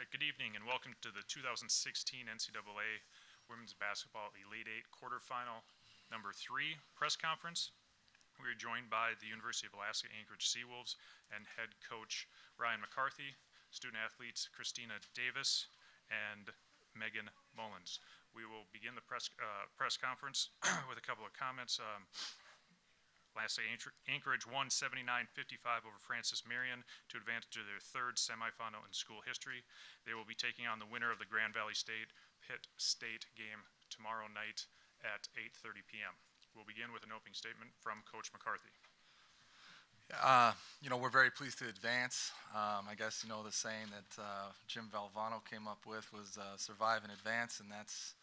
Good evening and welcome to the 2016 NCAA Women's Basketball Elite8 quarterfinal number 3 press conference. We are joined by the University of Alaska Anchorage Seawolves and head coach Ryan McCarthy, student athletes Christina Davis and Megan Mullins. We will begin the press conference with a couple of comments. Lastly, Anchorage won 79-55 over Francis Marion to advance to their third semifinal in school history. They will be taking on the winner of the Grand Valley State-Pitt State game tomorrow night at 8:30 p.m. We'll begin with an opening statement from Coach McCarthy. We're very pleased to advance. I guess, the saying that Jim Valvano came up with was survive and advance, and that's,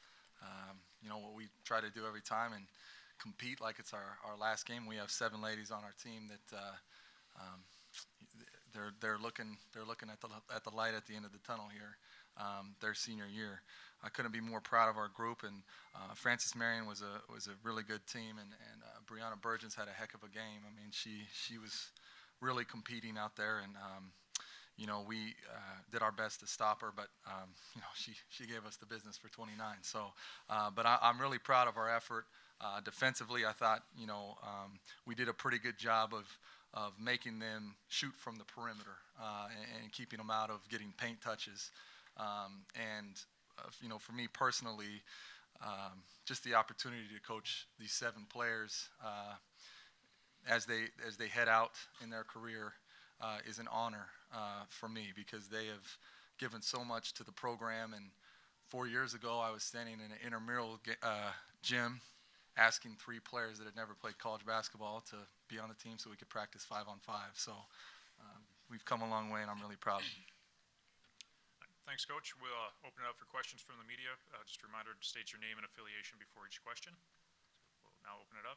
what we try to do every time and compete like it's our last game. We have 7 ladies on our team that they're looking at the light at the end of the tunnel here, their senior year. I couldn't be more proud of our group, and Francis Marion was a really good team, and Brianna Burgeons had a heck of a game. I mean, she was really competing out there, and we did our best to stop her, but she gave us the business for 29. So, but I'm really proud of our effort. Defensively, I thought we did a pretty good job of making them shoot from the perimeter and keeping them out of getting paint touches. For me personally, just the opportunity to coach these 7 players as they head out in their career is an honor for me, because they have given so much to the program. And 4 years ago, I was standing in an intramural gym asking 3 players that had never played college basketball to be on the team so we could practice 5-on-5. So we've come a long way, and I'm really proud of them. Thanks, Coach. We'll open it up for questions from the media. Just a reminder to state your name and affiliation before each question. So we'll now open it up.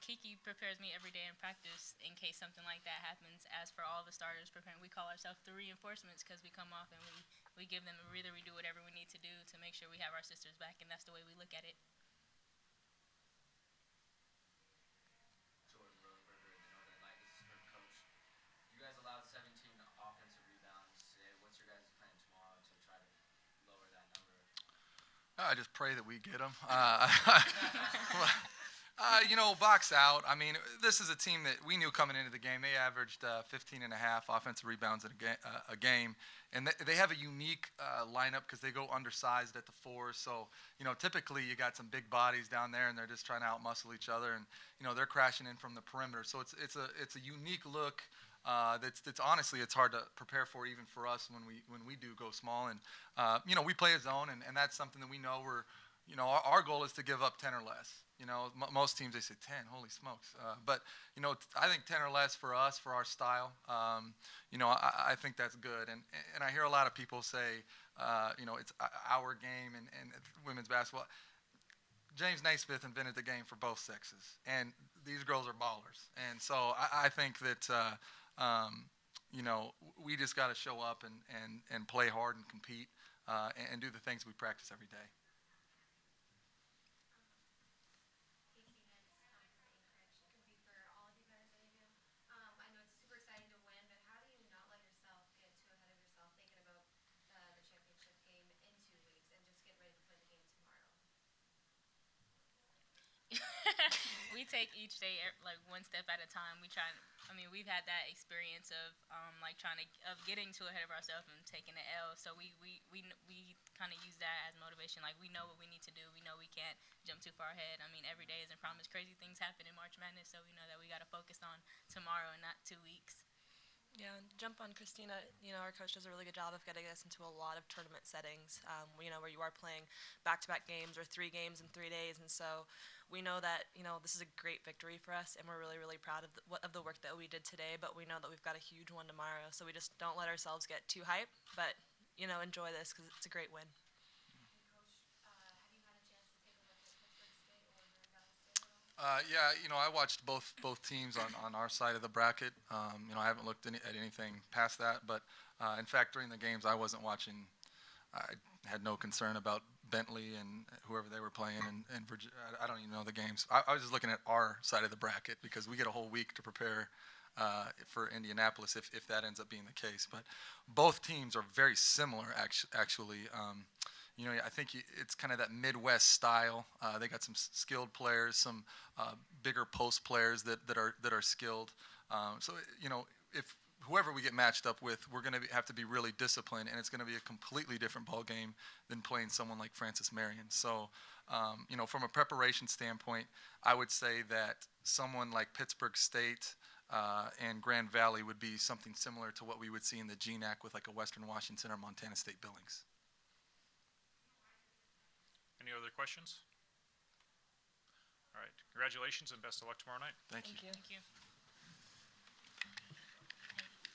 Kiki prepares me every day in practice in case something like that happens. As for all the starters preparing, we call ourselves the reinforcements because we come off and we give them a breather. We do whatever we need to do to make sure we have our sisters back, and that's the way we look at it. Jordan Rodenberger, the Northern Light. This is for Coach. You guys allowed 17 offensive rebounds today. What's your guys' plan tomorrow to try to lower that number? I just pray that we get them. Box out. I mean, this is a team that we knew coming into the game. They averaged 15 and a half offensive rebounds in a game. And they have a unique lineup because they go undersized at the 4s. So, typically you got some big bodies down there, and they're just trying to outmuscle each other. And, they're crashing in from the perimeter. So it's a unique look that's honestly, it's hard to prepare for, even for us when we do go small. And, we play a zone, and that's something that we know our goal is to give up 10 or less. Most teams, they say 10, holy smokes. But, I think 10 or less for us, for our style, I think that's good. And I hear a lot of people say, it's our game and women's basketball. James Naismith invented the game for both sexes, and these girls are ballers. And so I think that, we just got to show up and play hard and compete and do the things we practice every day. We take each day like one step at a time. We've had that experience of getting too ahead of ourselves and taking the L. So we kind of use that as motivation. Like, we know what we need to do. We know we can't jump too far ahead. I mean, every day isn't promised. Crazy things happen in March Madness, so we know that we got to focus on tomorrow and not 2 weeks. Yeah, and jump on Christina. Our coach does a really good job of getting us into a lot of tournament settings, where you are playing back-to-back games or 3 games in 3 days. And so we know that, this is a great victory for us, and we're really, really proud of the work that we did today. But we know that we've got a huge one tomorrow. So we just don't let ourselves get too hyped, but, enjoy this because it's a great win. Coach, have you had a chance to take a look at Pittsburgh State or Grand Valley State at all? Yeah, I watched both teams on our side of the bracket. I haven't looked at anything past that, but in fact, during the games, I wasn't watching. I had no concern about Bentley and whoever they were playing, and Virginia. I don't even know the games. I was just looking at our side of the bracket because we get a whole week to prepare for Indianapolis if that ends up being the case. But both teams are very similar, actually. I think it's kind of that Midwest style. They got some skilled players, some bigger post players that are skilled. So if whoever we get matched up with, we're going to have to be really disciplined, and it's going to be a completely different ball game than playing someone like Francis Marion. So, from a preparation standpoint, I would say that someone like Pittsburgh State and Grand Valley would be something similar to what we would see in the GNAC with like a Western Washington or Montana State Billings. Any other questions? All right. Congratulations and best of luck tomorrow night. Thank you. Thank you. Thank you.